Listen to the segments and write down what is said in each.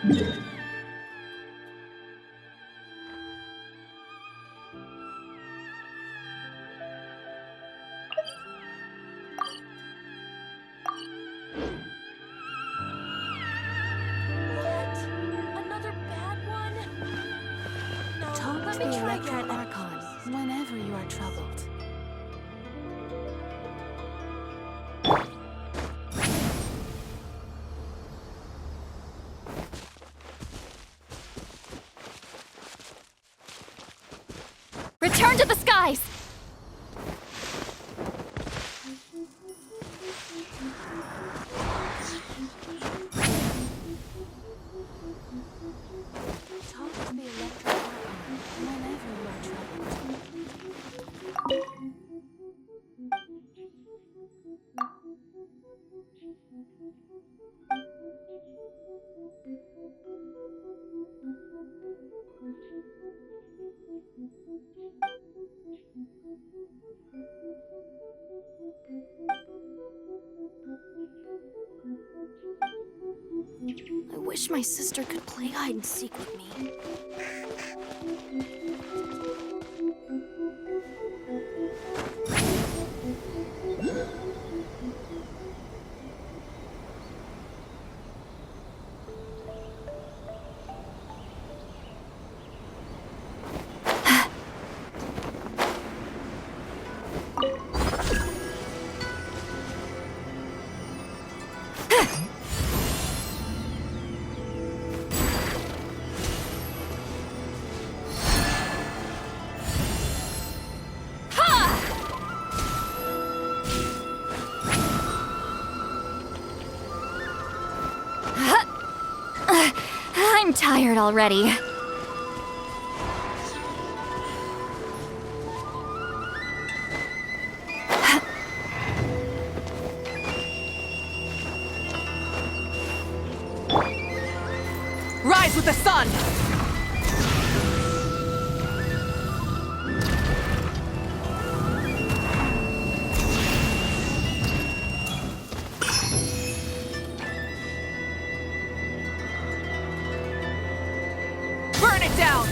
Another bad one? No, Talk let to me the try Electro again. Archon whenever you are troubled. Return to the skies! Talk to the Electro Archon whenever you are troubled. I wish my sister could play hide and seek with me. I'm tired already. Rise with the sun! Burn it down!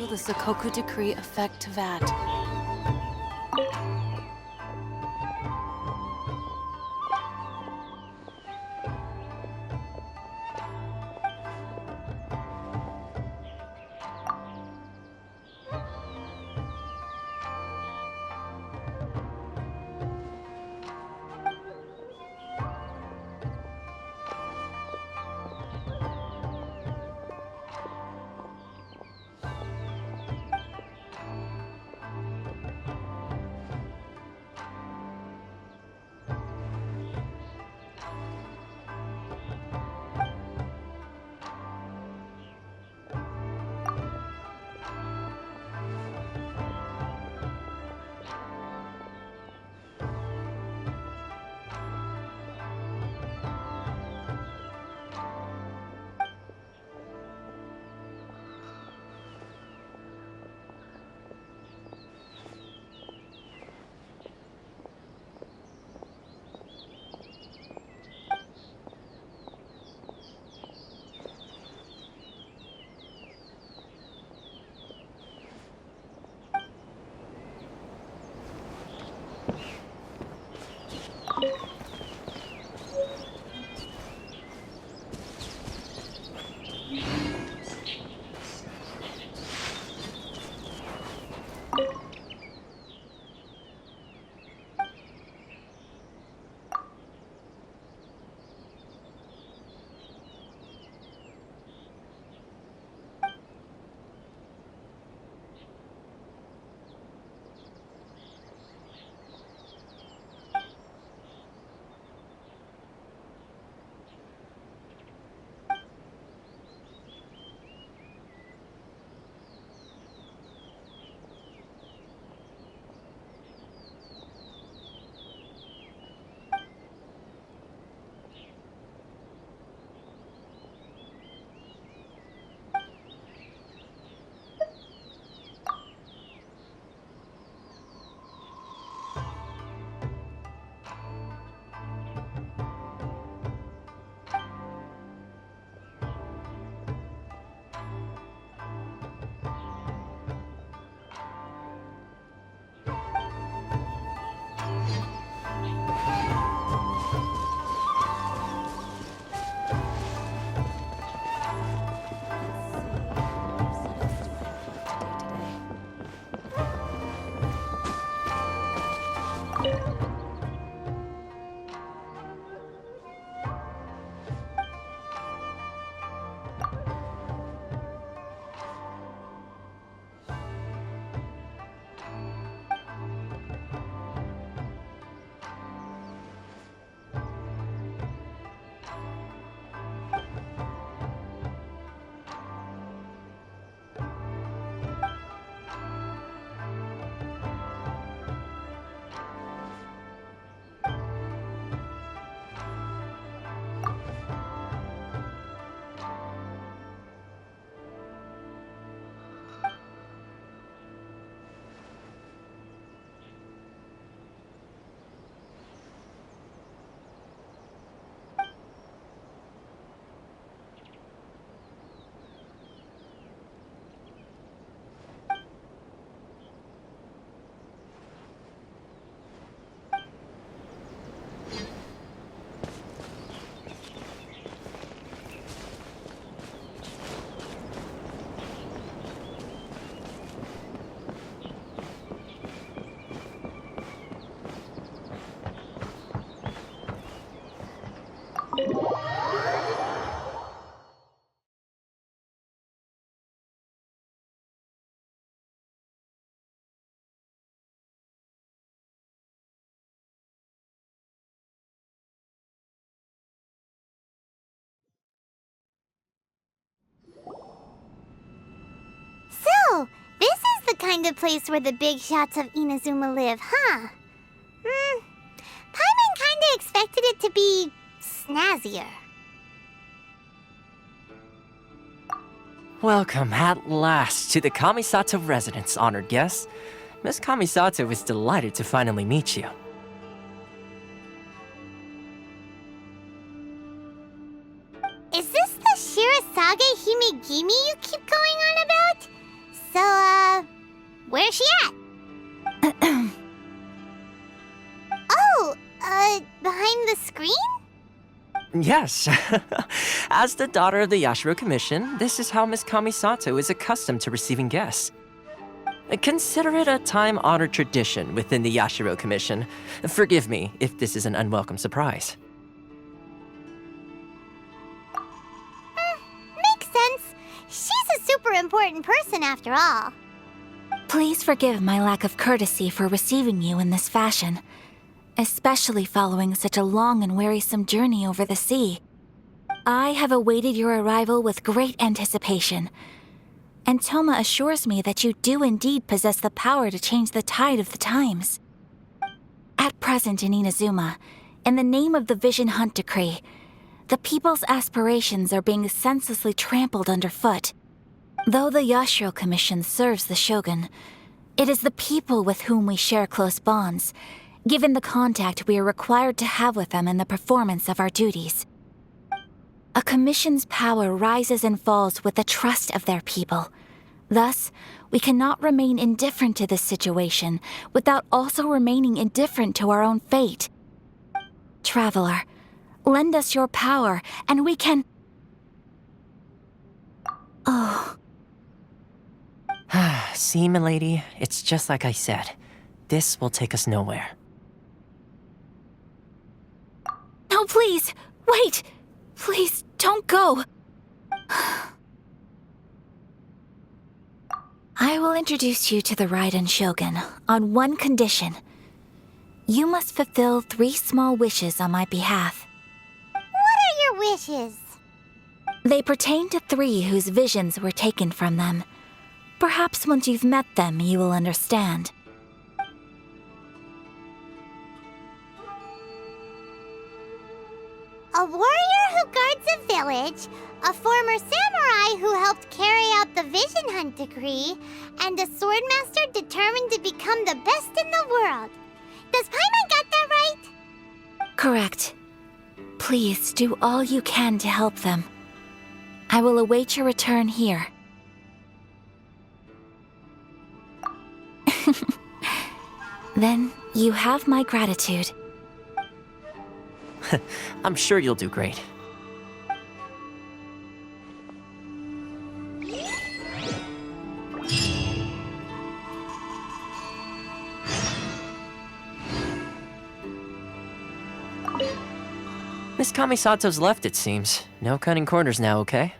the Sakoku Decree affect that? So, this is the kind of place where the big shots of Inazuma live, huh? Paimon kinda expected it to be snazzier. Welcome at last to the Kamisato residence, honored guests. Miss Kamisato is delighted to finally meet you. Is this the Shirasage Himegimi you keep going on about? So, where's she at? Oh, behind the screen? Yes. As the daughter of the Yashiro Commission, this is how Miss Kamisato is accustomed to receiving guests. Consider it a time-honored tradition within the Yashiro Commission. Forgive me if this is an unwelcome surprise. Makes sense. She's a super important person after all. Please forgive my lack of courtesy for receiving you in this fashion, especially following such a long and wearisome journey over the sea. I have awaited your arrival with great anticipation, and Thoma assures me that you do indeed possess the power to change the tide of the times. At present in Inazuma, in the name of the Vision Hunt Decree, the people's aspirations are being senselessly trampled underfoot. Though the Yashiro Commission serves the Shogun, it is the people with whom we share close bonds, given the contact we are required to have with them in the performance of our duties. A commission's power rises and falls with the trust of their people. Thus, we cannot remain indifferent to this situation without also remaining indifferent to our own fate. Traveler, lend us your power, and we can... Oh. See, milady, it's just like I said. This will take us nowhere. No, please! Wait! Please, don't go! I will introduce you to the Raiden Shogun on one condition. You must fulfill 3 small wishes on my behalf. What are your wishes? They pertain to 3 whose visions were taken from them. Perhaps once you've met them, you will understand. A warrior who guards a village, a former samurai who helped carry out the Vision Hunt Decree, and a swordmaster determined to become the best in the world. Does Paimon get that right? Correct. Please do all you can to help them. I will await your return here. Then you have my gratitude. I'm sure you'll do great. Miss Kamisato's left, it seems. No cutting corners now, okay?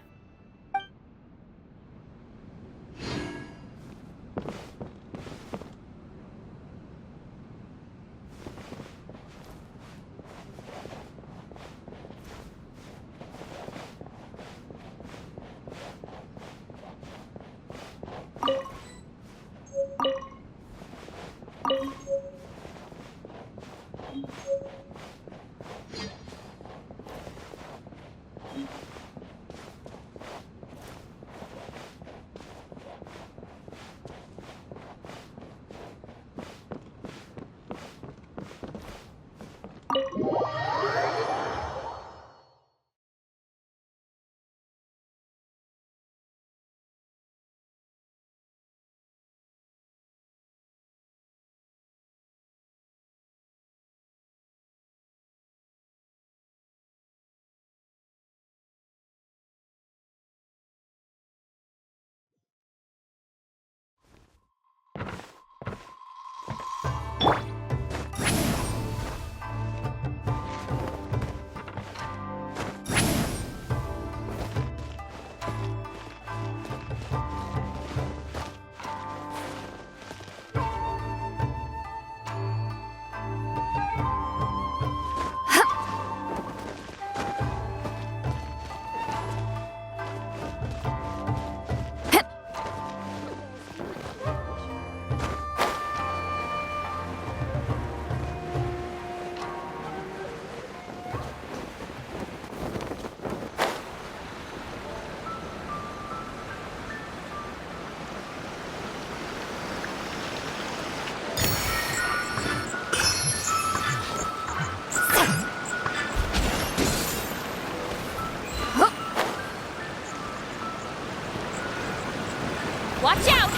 Watch out!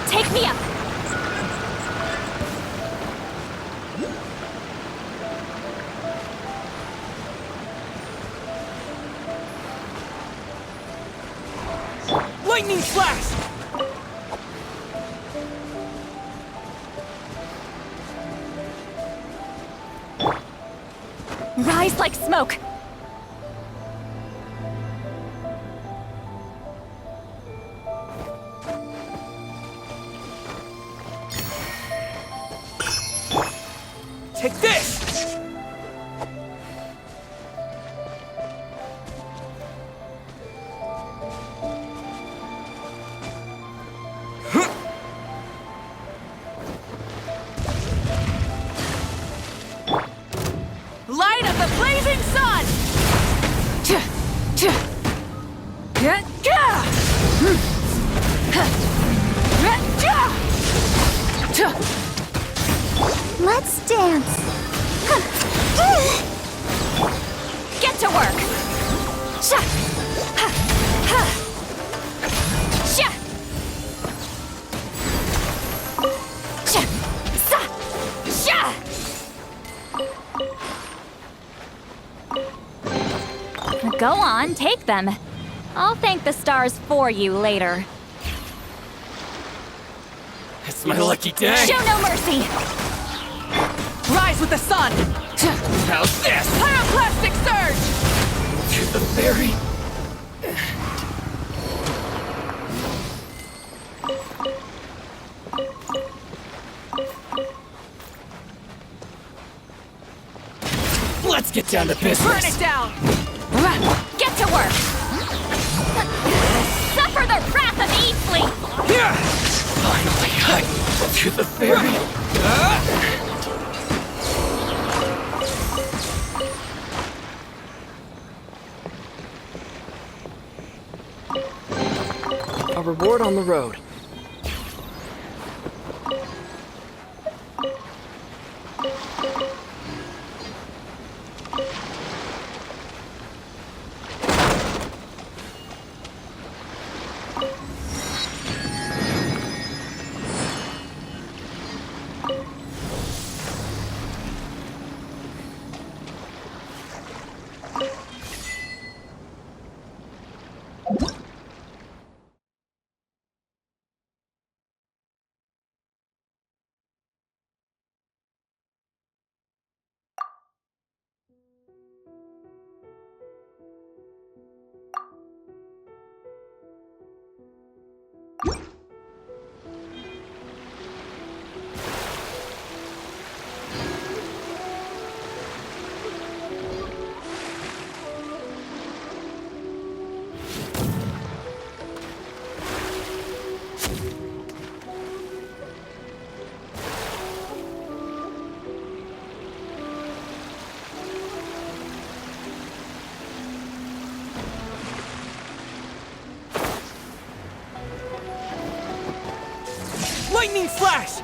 Take me up! Lightning flash! Rise like smoke! Take this! Light of the blazing sun! Let's dance. Get to work! Sha! Ha! Ha! Sha! Sha! Sa! Sha! Go on, take them. I'll thank the stars for you later. It's my lucky day! Show no mercy! Rise with the sun! How's this? Pyroclastic surge! To the very... Let's get down to business. Burn it down! Get to work! Suffer the wrath of Eastleigh! Finally, to the very... A reward on the road. Lightning flash!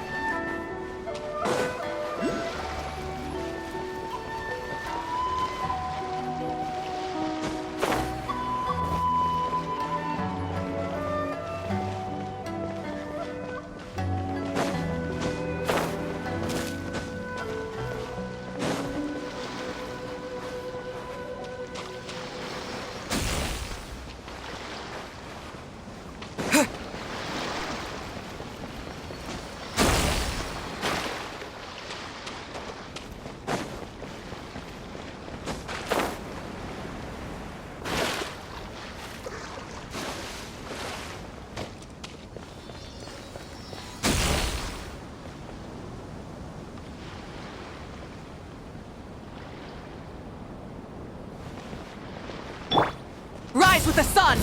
Rise with the sun!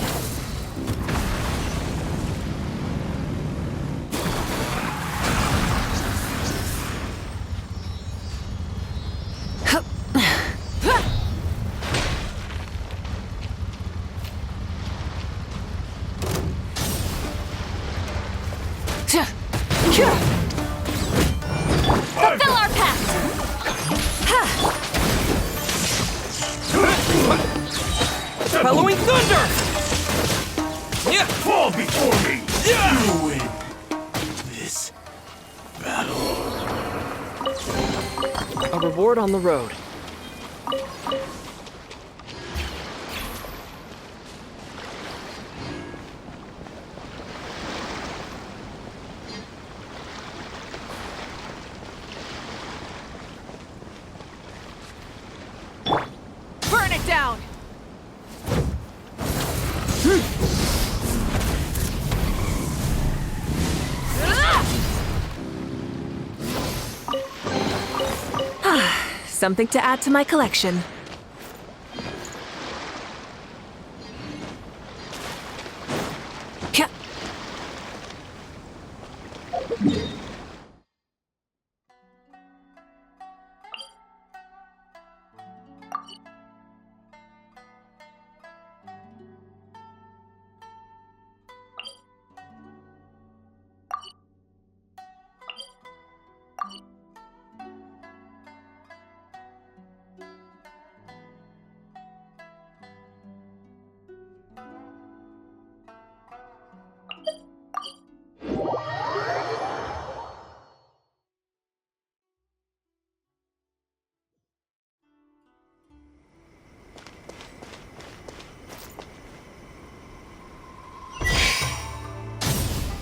Fulfill our pact! Bellowing thunder! Yeah. Fall before me! You win this battle. A reward on the road. Burn it down! Something to add to my collection.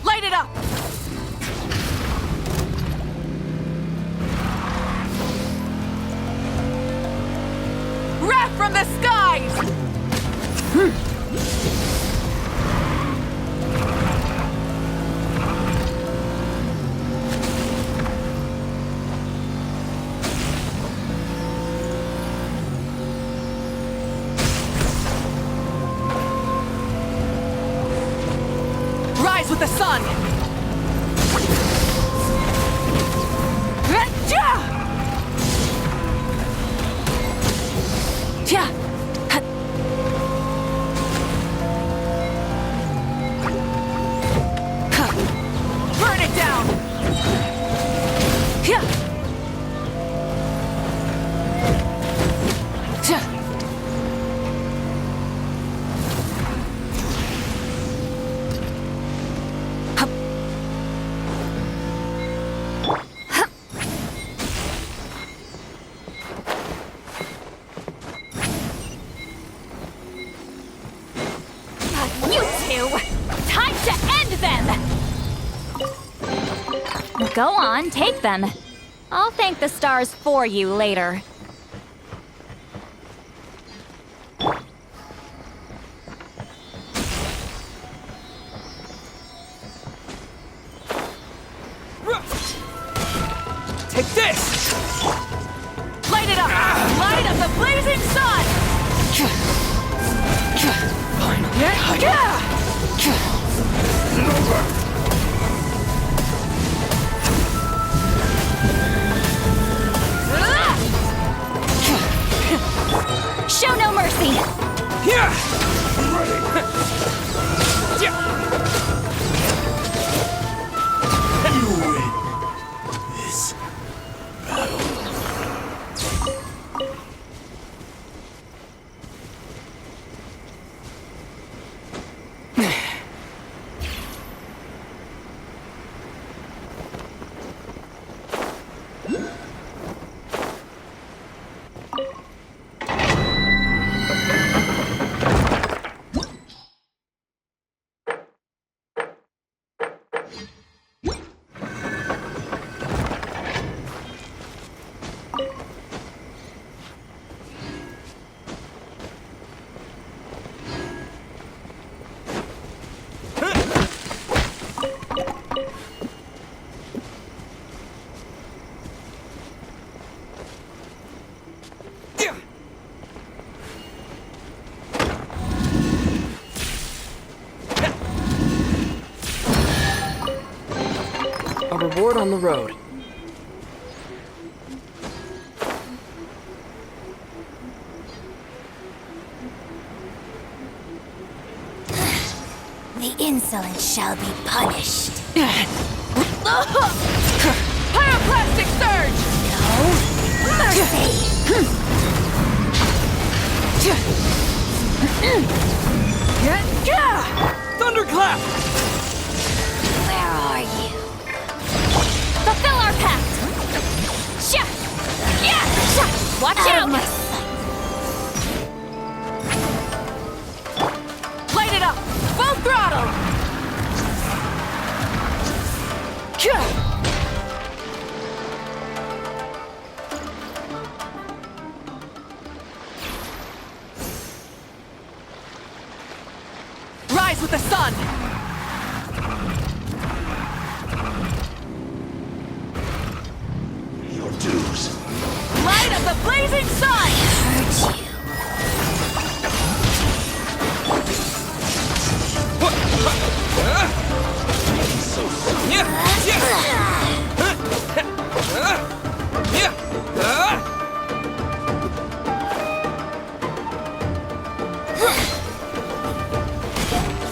Light it up! Wrath from the skies! Rise with the sun! Burn it down! You two! Time to end them! Go on, take them. I'll thank the stars for you later. Take this! Light it up! Light up the blazing sun! Show no mercy! You win this battle. A reward on the road. The insolent shall be punished. Pyroclastic surge! No mercy! Thunderclap! Where are you? Fulfill our pact! Sha! Yeah! Sha! Watch Out out! of my Light it up! Full throttle! Gah! Rise with the sun! Your dues. Light of the blazing sun! hurt you.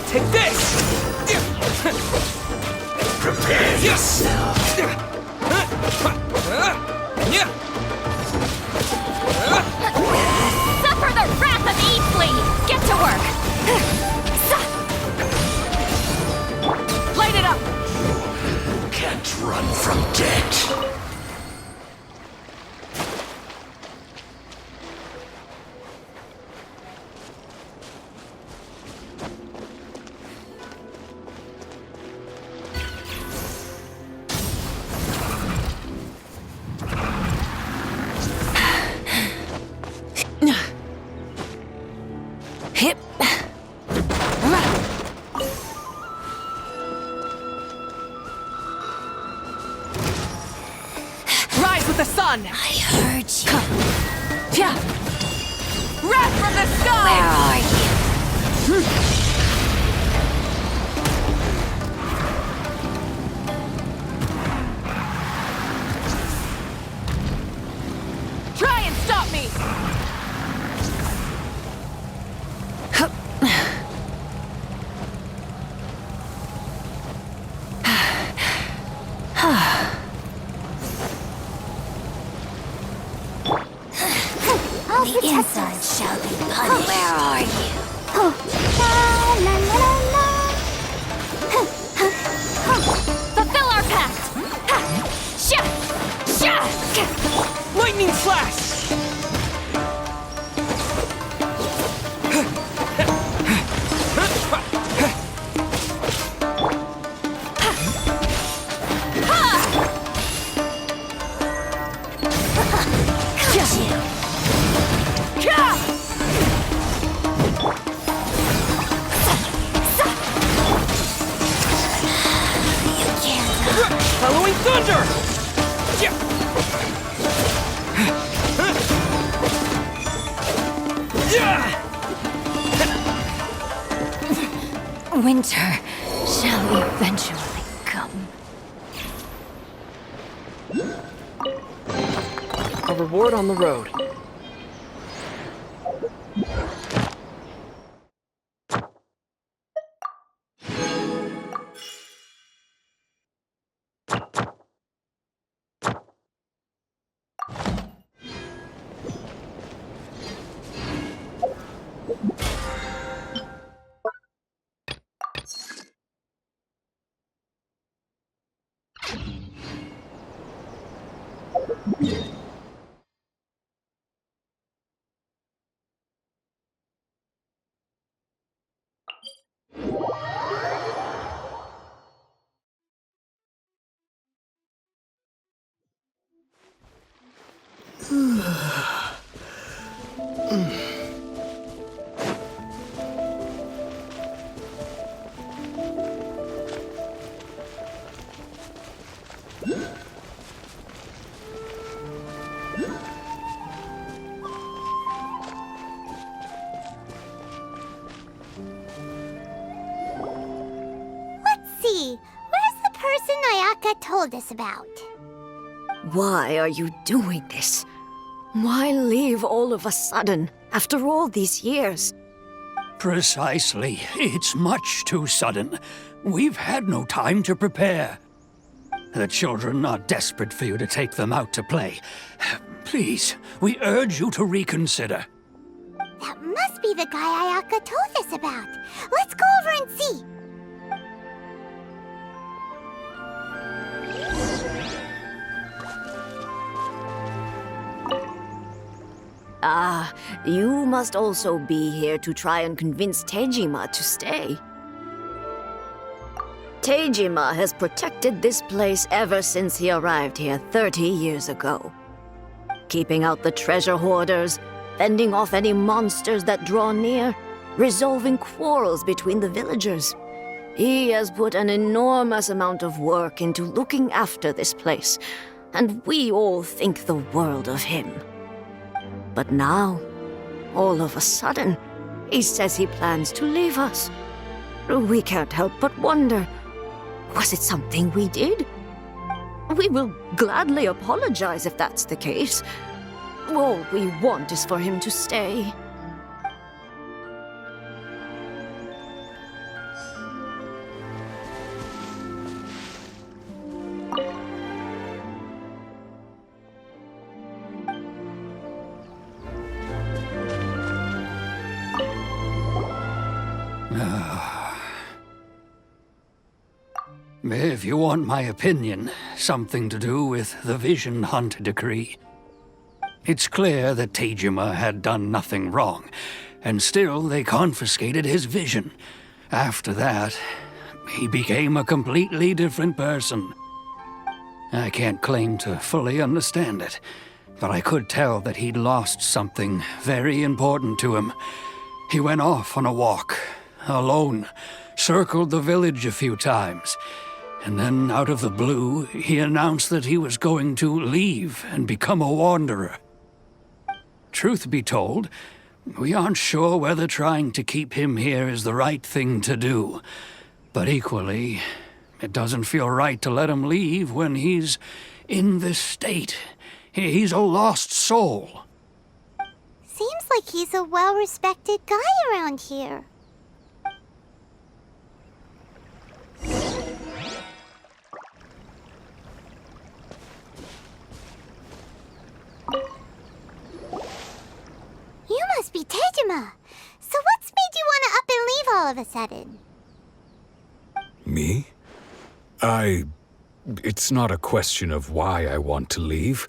Take this! Prepare yourself. Suffer the wrath of Eastly! Get to work! Light it up! Can't run from death. Hip. Rise with the sun! I heard you. Yeah! Wrath from the sky! Where are you? Try and stop me! The inside shall be punished. Where are you? Fulfill our pact! Ha! Sha! Sha! Lightning slash! Got you. You can't. Halloween thunder! Winter shall eventually come. A reward on the road. Let's see. Where's the person Ayaka told us about? Why are you doing this? Why leave all of a sudden, after all these years? Precisely. It's much too sudden. We've had no time to prepare. The children are desperate for you to take them out to play. Please, we urge you to reconsider. That must be the guy Ayaka told us about. Let's go over and see. Ah, you must also be here to try and convince Tejima to stay. Tejima has protected this place ever since he arrived here 30 years ago. Keeping out the treasure hoarders, fending off any monsters that draw near, resolving quarrels between the villagers. He has put an enormous amount of work into looking after this place, and we all think the world of him. But now, all of a sudden, he says he plans to leave us. We can't help but wonder, was it something we did? We will gladly apologize if that's the case. All we want is for him to stay. If you want my opinion, something to do with the Vision Hunt decree. It's clear that Tejima had done nothing wrong, and still they confiscated his vision. After that, he became a completely different person. I can't claim to fully understand it, but I could tell that he'd lost something very important to him. He went off on a walk, alone, circled the village a few times, and then out of the blue, he announced that he was going to leave and become a wanderer. Truth be told, we aren't sure whether trying to keep him here is the right thing to do. But equally, it doesn't feel right to let him leave when he's in this state. He's a lost soul. Seems like he's a well-respected guy around here. You must be Tejima. So what's made you want to up and leave all of a sudden? Me? It's not a question of why I want to leave,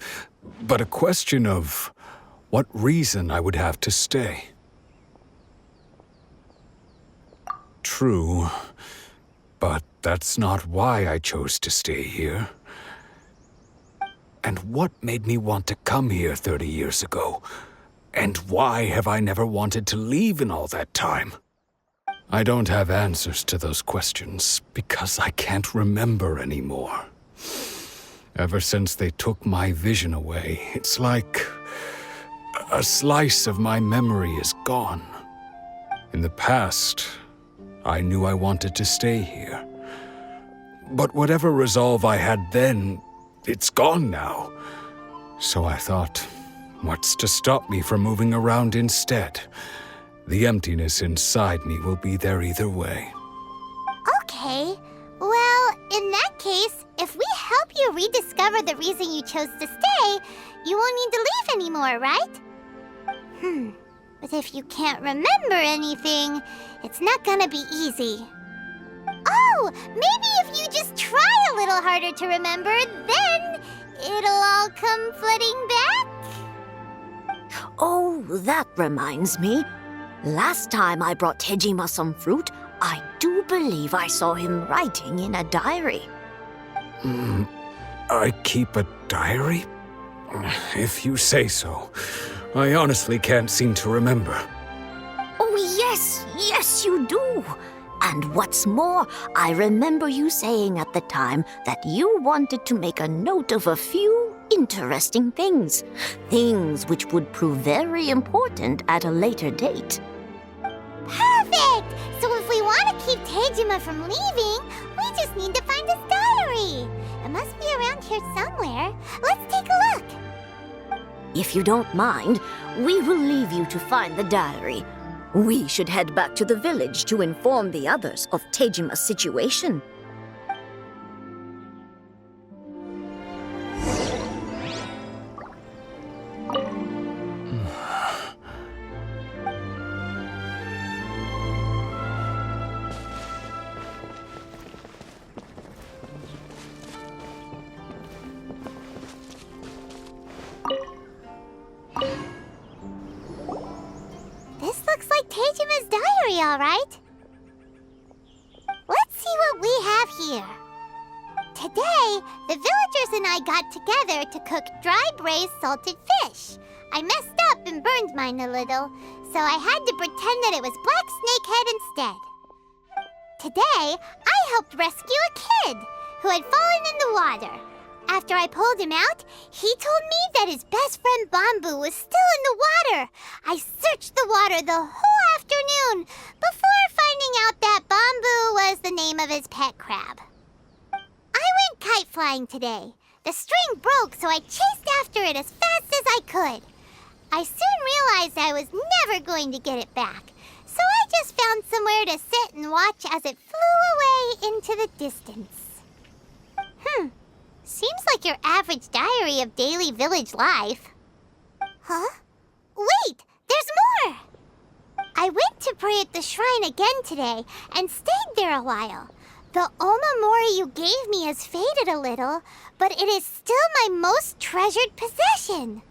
but a question of what reason I would have to stay. True, but that's not why I chose to stay here. And what made me want to come here 30 years ago? And why have I never wanted to leave in all that time? I don't have answers to those questions because I can't remember anymore. Ever since they took my vision away, it's like a slice of my memory is gone. In the past, I knew I wanted to stay here. But whatever resolve I had then, it's gone now. So I thought, what's to stop me from moving around instead? The emptiness inside me will be there either way. Okay. Well, in that case, if we help you rediscover the reason you chose to stay, you won't need to leave anymore, right? But if you can't remember anything, it's not gonna be easy. Oh, maybe if you just try a little harder to remember, then it'll all come flooding back? Oh, that reminds me. Last time I brought Tejima some fruit, I do believe I saw him writing in a diary. I keep a diary? If you say so. I honestly can't seem to remember. Oh, yes, you do. And what's more, I remember you saying at the time that you wanted to make a note of a few interesting things. Things which would prove very important at a later date. Perfect! So if we want to keep Tejima from leaving, we just need to find his diary. It must be around here somewhere. Let's take a look. If you don't mind, we will leave you to find the diary. We should head back to the village to inform the others of Tejima's situation. diary, all right. Let's see what we have here. Today, the villagers and I got together to cook dry braised salted fish. I messed up and burned mine a little, so I had to pretend that it was black snakehead instead. Today, I helped rescue a kid who had fallen in the water. After I pulled him out, he told me that his best friend Bamboo was still in the water. I searched the water the whole afternoon before finding out that Bamboo was the name of his pet crab. I went kite flying today. The string broke, so I chased after it as fast as I could. I soon realized I was never going to get it back, so I just found somewhere to sit and watch as it flew away into the distance. Seems like your average diary of daily village life. Huh? Wait, there's more! I went to pray at the shrine again today and stayed there a while. The omamori you gave me has faded a little, but it is still my most treasured possession.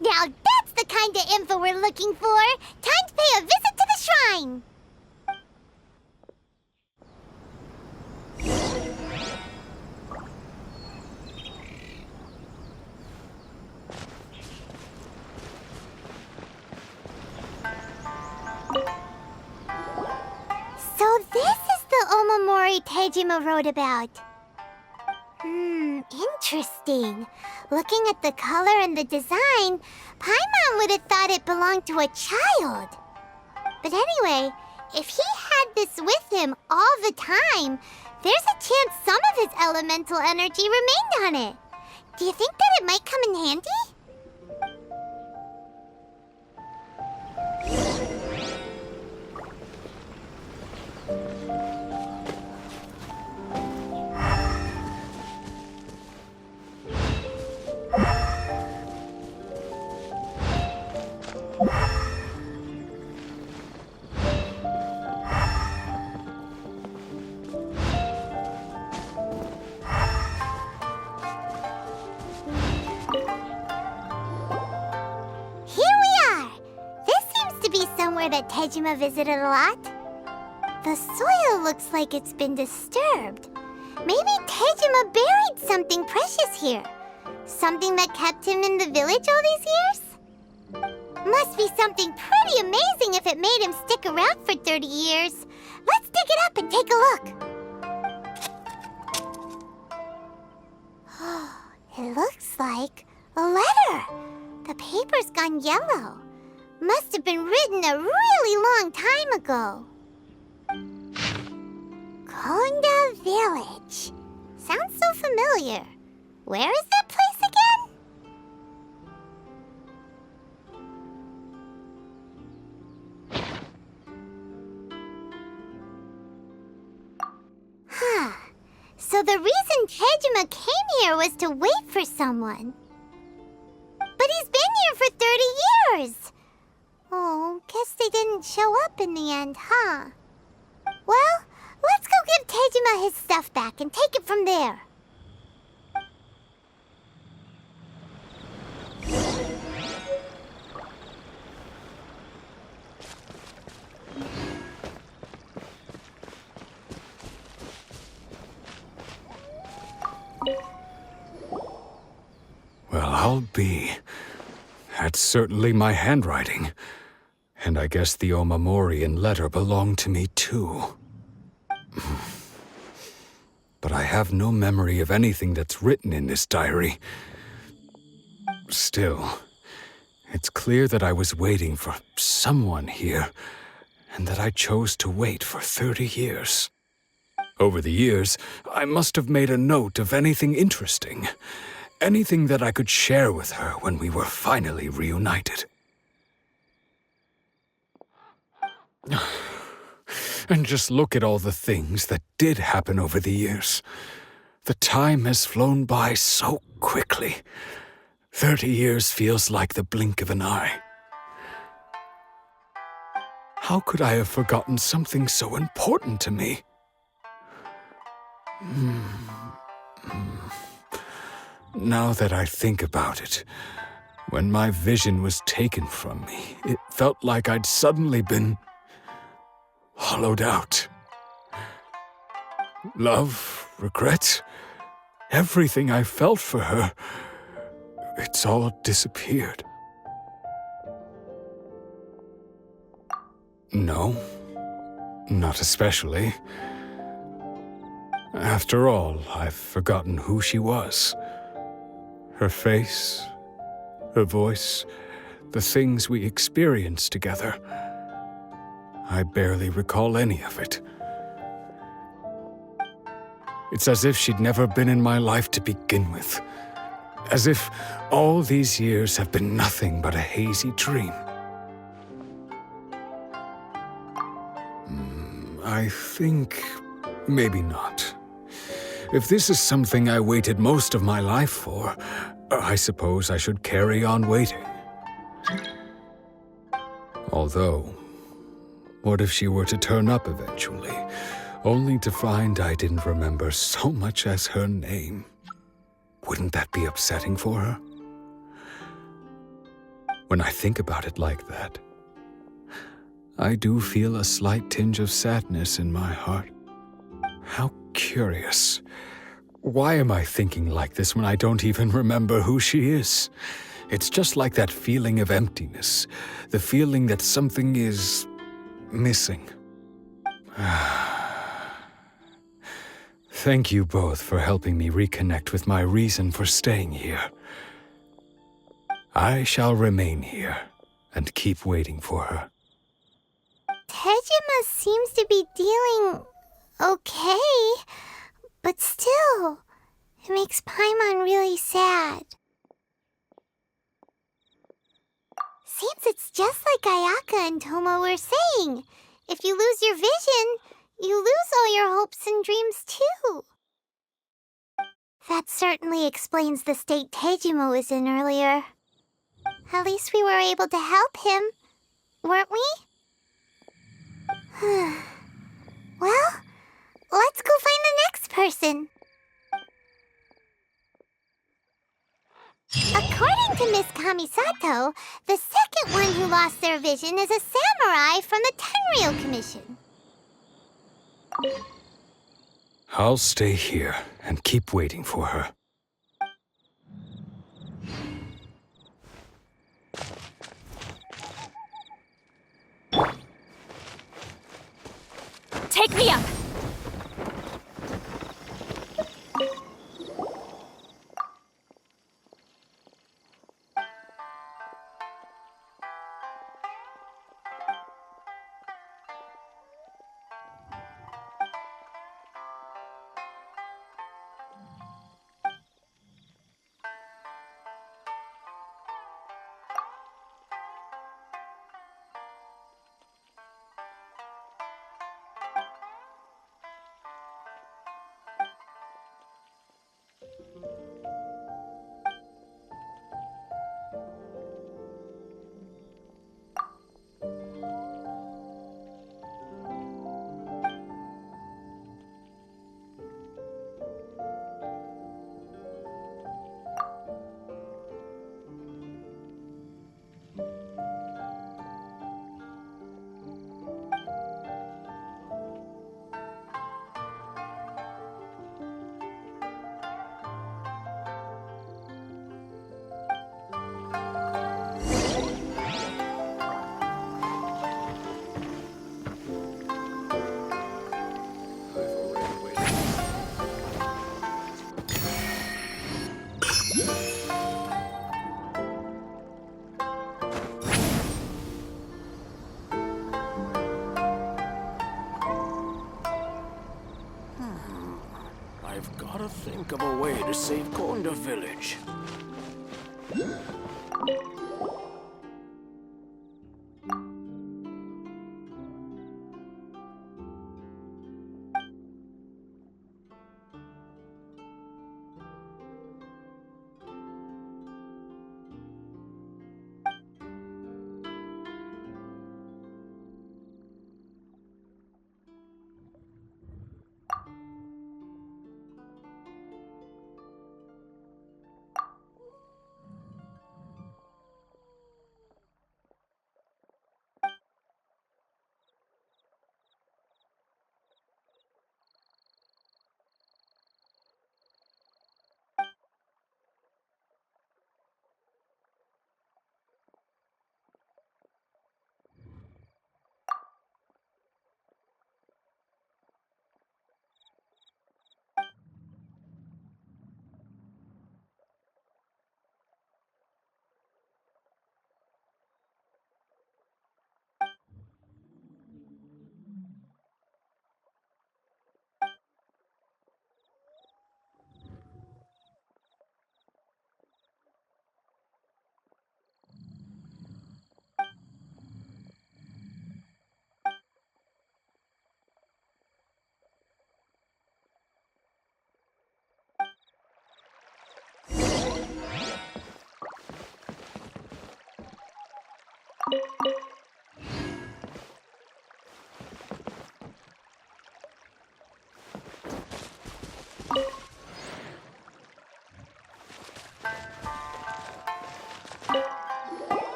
Now that's the kind of info we're looking for. Time to pay a visit to the shrine. So this is the omamori Tejima wrote about. Interesting. Looking at the color and the design, Paimon would have thought it belonged to a child. But anyway, if he had this with him all the time, there's a chance some of his elemental energy remained on it. Do you think that it might come in handy? That Tejima visited a lot. The soil looks like it's been disturbed. Maybe Tejima buried something precious here. Something that kept him in the village all these years? Must be something pretty amazing if it made him stick around for 30 years. Let's dig it up and take a look. It looks like a letter. The paper's gone yellow. Must have been written a really long time ago. Konda Village. Sounds so familiar. Where is that place again? So the reason Tejima came here was to wait for someone. But he's been here for 30 years. Oh, guess they didn't show up in the end, huh? Well, let's go give Tejima his stuff back and take it from there. Well, I'll be. That's certainly my handwriting. And I guess the omamori and letter belong to me too. But I have no memory of anything that's written in this diary. Still, it's clear that I was waiting for someone here, and that I chose to wait for 30 years. Over the years, I must have made a note of anything interesting. Anything that I could share with her when we were finally reunited. And just look at all the things that did happen over the years. The time has flown by so quickly. 30 years feels like the blink of an eye. How could I have forgotten something so important to me? Now that I think about it, when my vision was taken from me, it felt like I'd suddenly been hollowed out. Love, regret, everything I felt for her, it's all disappeared. No, not especially. After all, I've forgotten who she was. Her face, her voice, the things we experienced together. I barely recall any of it. It's as if she'd never been in my life to begin with. As if all these years have been nothing but a hazy dream. I think maybe not. If this is something I waited most of my life for, I suppose I should carry on waiting. Although, what if she were to turn up eventually, only to find I didn't remember so much as her name? Wouldn't that be upsetting for her? When I think about it like that, I do feel a slight tinge of sadness in my heart. How curious. Why am I thinking like this when I don't even remember who she is? It's just like that feeling of emptiness, the feeling that something is missing. Thank you both for helping me reconnect with my reason for staying here. I shall remain here and keep waiting for her. Tejima seems to be dealing okay, but still, it makes Paimon really sad. Seems it's just like Ayaka and Thoma were saying. If you lose your vision, you lose all your hopes and dreams too. That certainly explains the state Tejima was in earlier. At least we were able to help him, weren't we? Well, let's go find the next person. According to Miss Kamisato, the second one who lost their vision is a samurai from the Tenryou Commission. I'll stay here and keep waiting for her. Take me up! I've got to think of a way to save Konda village.